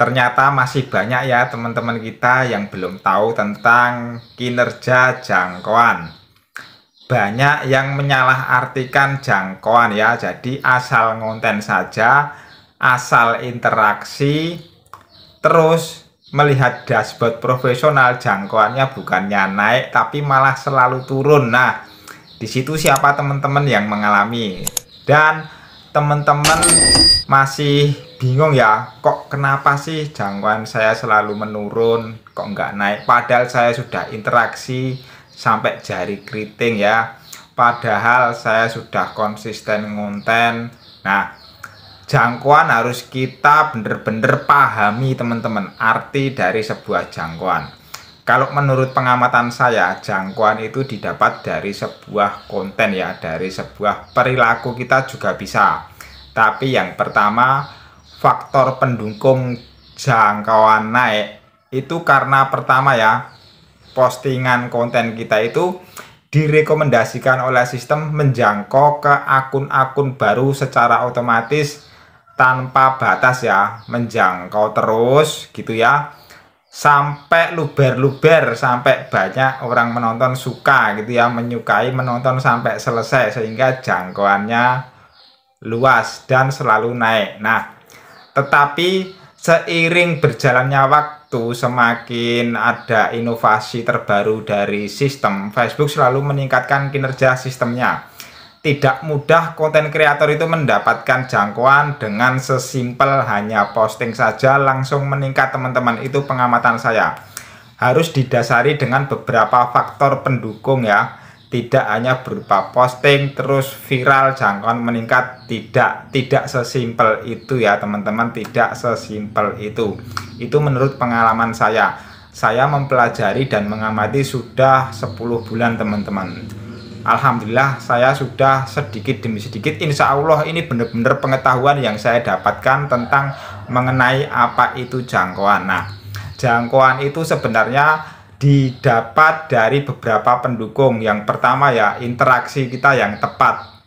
Ternyata masih banyak ya teman-teman kita yang belum tahu tentang kinerja jangkauan. Banyak yang menyalahartikan jangkauan ya. Jadi asal ngonten saja, asal interaksi, terus melihat dashboard profesional, jangkauannya bukannya naik tapi malah selalu turun. Nah, di situ siapa teman-teman yang mengalami? Dan teman-teman masih bingung ya, kok kenapa sih jangkauan saya selalu menurun, kok nggak naik, padahal saya sudah interaksi sampai jari keriting ya, padahal saya sudah konsisten ngonten. Nah, jangkauan harus kita bener-bener pahami teman-teman, arti dari sebuah jangkauan. Kalau menurut pengamatan saya, jangkauan itu didapat dari sebuah konten ya, dari sebuah perilaku kita juga bisa. Tapi yang pertama, faktor pendukung jangkauan naik itu karena pertama ya, postingan konten kita itu direkomendasikan oleh sistem menjangkau ke akun-akun baru secara otomatis tanpa batas ya, menjangkau terus gitu ya, sampai luber-luber, sampai banyak orang menonton suka gitu ya, menyukai menonton sampai selesai, sehingga jangkauannya luas dan selalu naik. Nah, tetapi seiring berjalannya waktu, semakin ada inovasi terbaru dari sistem, Facebook selalu meningkatkan kinerja sistemnya. Tidak mudah konten kreator itu mendapatkan jangkauan dengan sesimpel hanya posting saja langsung meningkat teman-teman. Itu pengamatan saya. Harus didasari dengan beberapa faktor pendukung ya. Tidak hanya berupa posting terus viral jangkauan meningkat. Tidak sesimpel itu ya teman-teman. Tidak sesimpel itu. Itu menurut pengalaman saya. Saya mempelajari dan mengamati sudah 10 bulan teman-teman. Alhamdulillah saya sudah sedikit demi sedikit, insya Allah ini benar-benar pengetahuan yang saya dapatkan tentang mengenai apa itu jangkauan. Nah, jangkauan itu sebenarnya didapat dari beberapa pendukung. Yang pertama ya, interaksi kita yang tepat.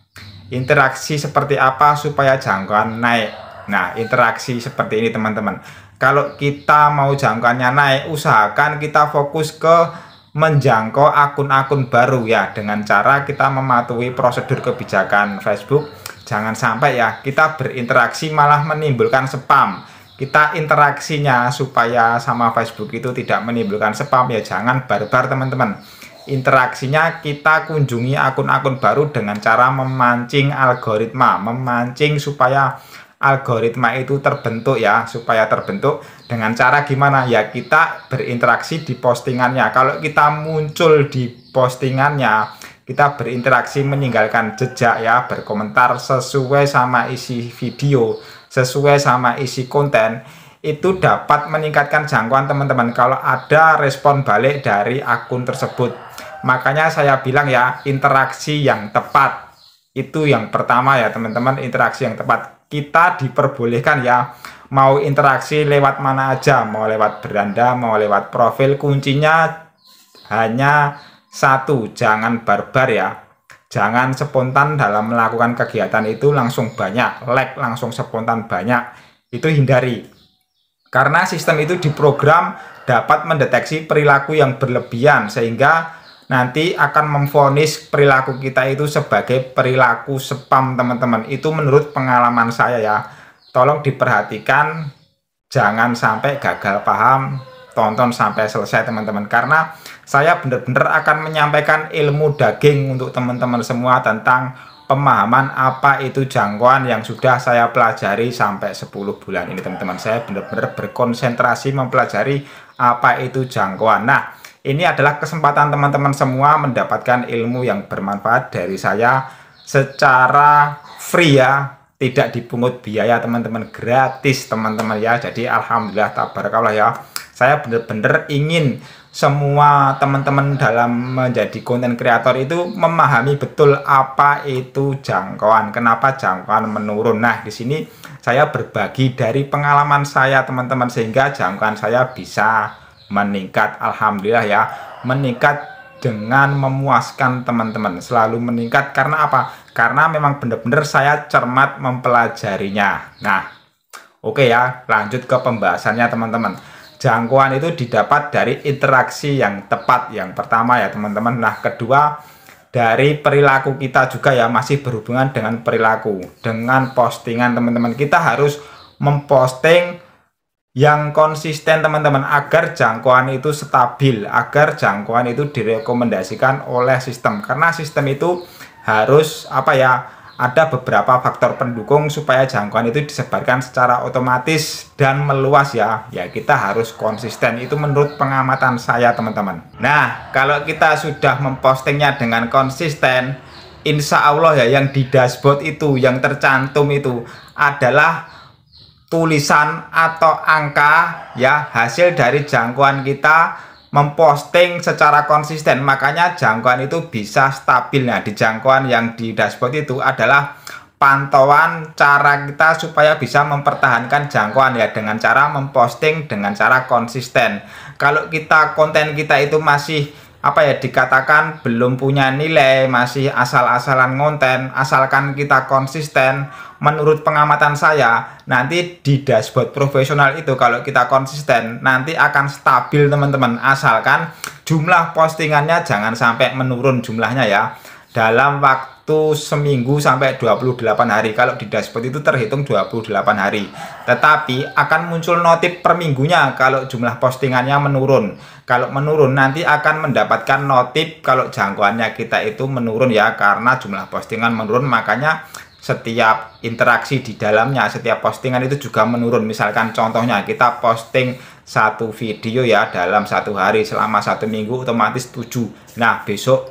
Interaksi seperti apa supaya jangkauan naik? Nah, interaksi seperti ini teman-teman. Kalau kita mau jangkauannya naik, usahakan kita fokus ke menjangkau akun-akun baru ya, dengan cara kita mematuhi prosedur kebijakan Facebook. Jangan sampai ya kita berinteraksi malah menimbulkan spam. Kita interaksinya supaya sama Facebook itu tidak menimbulkan spam ya, jangan barbar teman-teman. Interaksinya kita kunjungi akun-akun baru dengan cara memancing algoritma, memancing supaya algoritma itu terbentuk ya, supaya terbentuk dengan cara gimana ya, kita berinteraksi di postingannya. Kalau kita muncul di postingannya, kita berinteraksi, meninggalkan jejak ya, berkomentar sesuai sama isi video, sesuai sama isi konten, itu dapat meningkatkan jangkauan teman-teman kalau ada respon balik dari akun tersebut. Makanya saya bilang ya, interaksi yang tepat itu yang pertama ya teman-teman, interaksi yang tepat. Kita diperbolehkan ya mau interaksi lewat mana aja, mau lewat beranda, mau lewat profil. Kuncinya hanya satu, jangan barbar ya, jangan spontan dalam melakukan kegiatan itu langsung banyak like, langsung spontan banyak, itu hindari. Karena sistem itu diprogram dapat mendeteksi perilaku yang berlebihan, sehingga nanti akan memvonis perilaku kita itu sebagai perilaku spam teman-teman. Itu menurut pengalaman saya ya. Tolong diperhatikan, jangan sampai gagal paham, tonton sampai selesai teman-teman. Karena saya benar-benar akan menyampaikan ilmu daging untuk teman-teman semua tentang pemahaman apa itu jangkauan yang sudah saya pelajari sampai 10 bulan ini teman-teman. Saya benar-benar berkonsentrasi mempelajari apa itu jangkauan. Nah, ini adalah kesempatan teman-teman semua mendapatkan ilmu yang bermanfaat dari saya secara free ya, tidak dipungut biaya teman-teman, gratis teman-teman ya. Jadi alhamdulillah tabarakallah ya, saya benar-benar ingin semua teman-teman dalam menjadi konten kreator itu memahami betul apa itu jangkauan, kenapa jangkauan menurun. Nah, di sini saya berbagi dari pengalaman saya teman-teman, sehingga jangkauan saya bisa meningkat. Alhamdulillah ya, meningkat dengan memuaskan teman-teman, selalu meningkat. Karena apa? Karena memang benar-benar saya cermat mempelajarinya. Nah, Oke ya, lanjut ke pembahasannya teman-teman. Jangkauan itu didapat dari interaksi yang tepat, yang pertama ya teman-teman. Nah, kedua dari perilaku kita juga ya, masih berhubungan dengan perilaku, dengan postingan teman-teman. Kita harus memposting yang konsisten teman-teman, agar jangkauan itu stabil, agar jangkauan itu direkomendasikan oleh sistem. Karena sistem itu harus ada beberapa faktor pendukung supaya jangkauan itu disebarkan secara otomatis dan meluas ya. Ya, kita harus konsisten, itu menurut pengamatan saya teman-teman. Nah, kalau kita sudah mempostingnya dengan konsisten, insya Allah ya, yang di dashboard itu, yang tercantum itu adalah tulisan atau angka ya, hasil dari jangkauan kita memposting secara konsisten. Makanya jangkauan itu bisa stabil. Nah, di jangkauan yang di dashboard itu adalah pantauan cara kita supaya bisa mempertahankan jangkauan ya, dengan cara memposting dengan cara konsisten. Kalau konten kita itu masih dikatakan belum punya nilai, masih asal-asalan konten, asalkan kita konsisten, menurut pengamatan saya, nanti di dashboard profesional itu kalau kita konsisten, nanti akan stabil teman-teman, asalkan jumlah postingannya jangan sampai menurun jumlahnya ya, dalam waktu seminggu sampai 28 hari. Kalau di dashboard itu terhitung 28 hari, tetapi akan muncul notif per minggunya kalau jumlah postingannya menurun. Kalau menurun, nanti akan mendapatkan notif kalau jangkauannya kita itu menurun ya, karena jumlah postingan menurun. Makanya setiap interaksi di dalamnya, setiap postingan itu juga menurun. Misalkan contohnya kita posting satu video ya dalam satu hari, selama 1 minggu otomatis 7. Nah,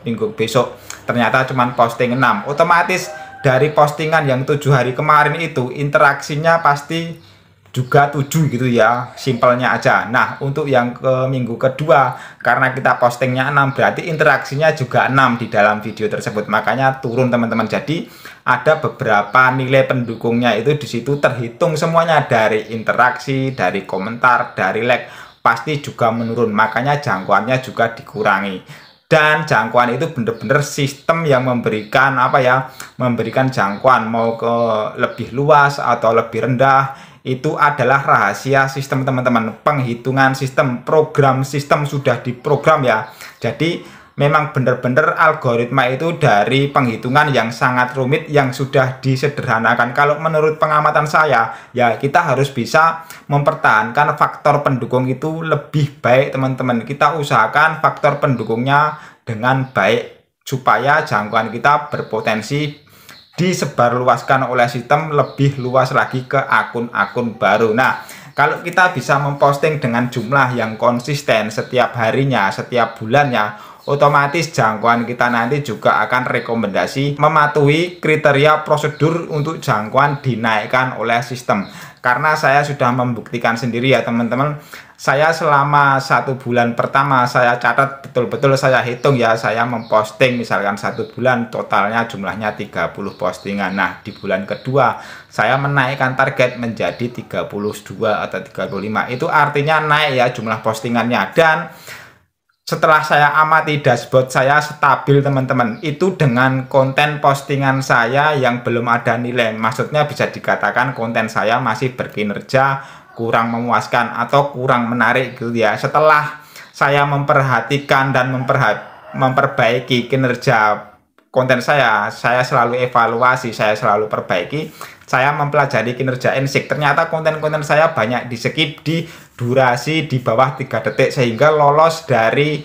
minggu besok ternyata cuman posting 6. Otomatis dari postingan yang 7 hari kemarin itu interaksinya pasti juga 7 gitu ya, simpelnya aja. Nah, untuk yang ke minggu kedua, karena kita postingnya 6, berarti interaksinya juga 6 di dalam video tersebut, makanya turun teman-teman. Jadi ada beberapa nilai pendukungnya itu di situ terhitung semuanya, dari interaksi, dari komentar, dari like, pasti juga menurun. Makanya jangkauannya juga dikurangi. Dan jangkauan itu benar-benar sistem yang memberikan memberikan jangkauan mau ke lebih luas atau lebih rendah, itu adalah rahasia sistem teman-teman. Penghitungan sistem, program sistem sudah diprogram ya. Jadi memang benar-benar algoritma itu dari penghitungan yang sangat rumit yang sudah disederhanakan. Kalau menurut pengamatan saya ya, kita harus bisa mempertahankan faktor pendukung itu lebih baik teman-teman. Kita usahakan faktor pendukungnya dengan baik supaya jangkauan kita berpotensi disebarluaskan oleh sistem lebih luas lagi ke akun-akun baru. Nah, kalau kita bisa memposting dengan jumlah yang konsisten setiap harinya, setiap bulannya, otomatis jangkauan kita nanti juga akan rekomendasi mematuhi kriteria prosedur untuk jangkauan dinaikkan oleh sistem. Karena saya sudah membuktikan sendiri ya teman-teman. Saya selama 1 bulan pertama saya catat betul-betul, saya hitung ya, saya memposting misalkan 1 bulan totalnya jumlahnya 30 postingan. Nah, di bulan kedua saya menaikkan target menjadi 32 atau 35. Itu artinya naik ya jumlah postingannya. Dan setelah saya amati dashboard saya stabil teman-teman, itu dengan konten postingan saya yang belum ada nilai. Maksudnya bisa dikatakan konten saya masih berkinerja kurang memuaskan atau kurang menarik gitu ya. Setelah saya memperhatikan dan memperbaiki kinerja konten saya selalu evaluasi, saya selalu perbaiki, saya mempelajari kinerja NSIK. Ternyata konten-konten saya banyak di skip di durasi di bawah 3 detik, sehingga lolos dari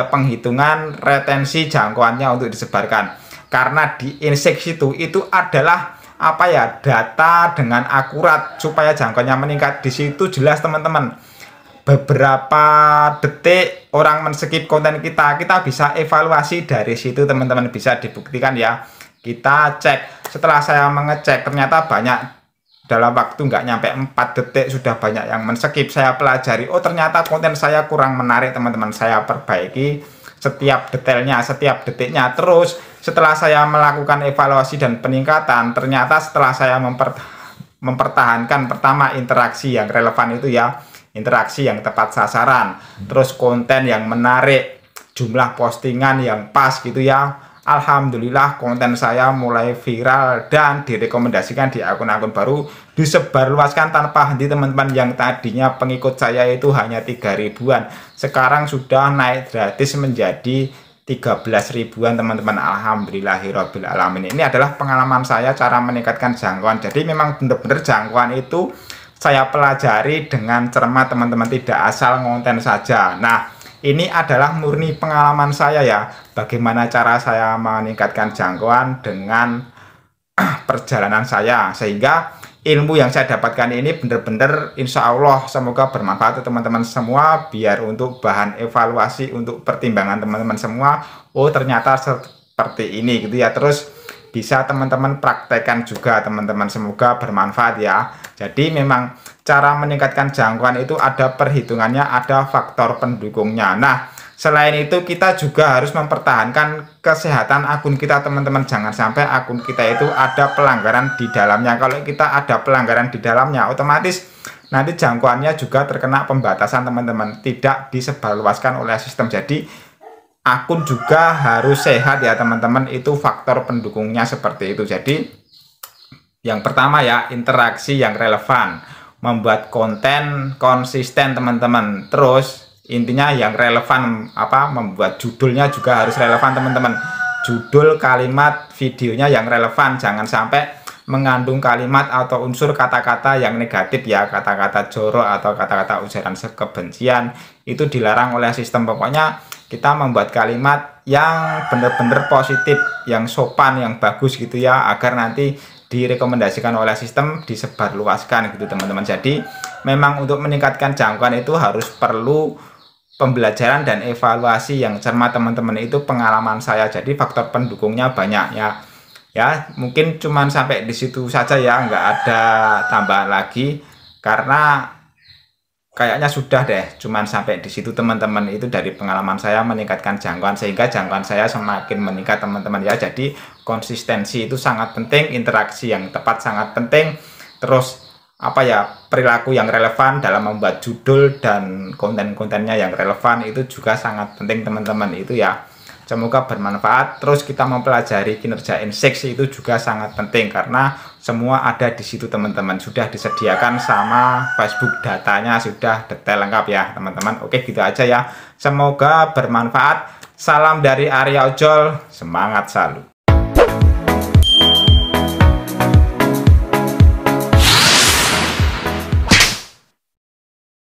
penghitungan retensi jangkauannya untuk disebarkan. Karena di NSIK itu adalah data dengan akurat supaya jangkauannya meningkat. Di situ jelas teman-teman, beberapa detik orang men-skip konten kita bisa evaluasi dari situ teman-teman, bisa dibuktikan ya. Kita cek, setelah saya mengecek ternyata banyak, dalam waktu nggak nyampe 4 detik sudah banyak yang men-skip. Saya pelajari, oh ternyata konten saya kurang menarik teman-teman, saya perbaiki setiap detailnya, setiap detiknya. Terus setelah saya melakukan evaluasi dan peningkatan, ternyata setelah saya mempertahankan pertama interaksi yang relevan itu ya, interaksi yang tepat sasaran, terus konten yang menarik, jumlah postingan yang pas gitu ya, Alhamdulillah konten saya mulai viral dan direkomendasikan di akun-akun baru, disebarluaskan tanpa henti teman-teman. Yang tadinya pengikut saya itu hanya 3 ribuan, sekarang sudah naik gratis menjadi 13 ribuan teman-teman. Alhamdulillahirabbil alamin. Ini adalah pengalaman saya cara meningkatkan jangkauan. Jadi memang benar-benar jangkauan itu saya pelajari dengan cermat teman-teman, tidak asal ngonten saja. Nah, ini adalah murni pengalaman saya ya, bagaimana cara saya meningkatkan jangkauan dengan perjalanan saya, sehingga ilmu yang saya dapatkan ini benar-benar insya Allah semoga bermanfaat untuk teman-teman semua, biar untuk bahan evaluasi, untuk pertimbangan teman-teman semua. Oh ternyata seperti ini gitu ya, terus bisa teman-teman praktekkan juga teman-teman, semoga bermanfaat ya. Jadi memang cara meningkatkan jangkauan itu ada perhitungannya, ada faktor pendukungnya. Nah, selain itu kita juga harus mempertahankan kesehatan akun kita teman-teman. Jangan sampai akun kita itu ada pelanggaran di dalamnya. Kalau kita ada pelanggaran di dalamnya, otomatis nanti jangkauannya juga terkena pembatasan teman-teman, tidak disebarluaskan oleh sistem. Jadi akun juga harus sehat ya teman-teman, itu faktor pendukungnya seperti itu. Jadi yang pertama ya, interaksi yang relevan, membuat konten konsisten teman-teman. Terus intinya yang relevan, membuat judulnya juga harus relevan teman-teman. Judul, kalimat, videonya yang relevan, jangan sampai mengandung kalimat atau unsur kata-kata yang negatif ya, kata-kata jorok atau kata-kata ujaran kebencian, itu dilarang oleh sistem. Pokoknya kita membuat kalimat yang benar-benar positif, yang sopan, yang bagus gitu ya, agar nanti direkomendasikan oleh sistem, disebarluaskan gitu teman-teman. Jadi memang untuk meningkatkan jangkauan itu harus perlu pembelajaran dan evaluasi yang cermat teman-teman. Itu pengalaman saya, jadi faktor pendukungnya banyak ya. Ya mungkin cuman sampai di situ saja ya, nggak ada tambahan lagi, karena kayaknya sudah deh, cuman sampai di situ teman-teman. Itu dari pengalaman saya meningkatkan jangkauan, sehingga jangkauan saya semakin meningkat teman-teman ya. Jadi konsistensi itu sangat penting, interaksi yang tepat sangat penting, terus perilaku yang relevan dalam membuat judul dan konten-kontennya yang relevan itu juga sangat penting teman-teman itu ya. Semoga bermanfaat. Terus kita mempelajari kinerja N6 itu juga sangat penting, karena semua ada di situ teman-teman, sudah disediakan sama Facebook, datanya sudah detail lengkap ya teman-teman. Oke gitu aja ya, semoga bermanfaat. Salam dari Arya Ojol, semangat selalu.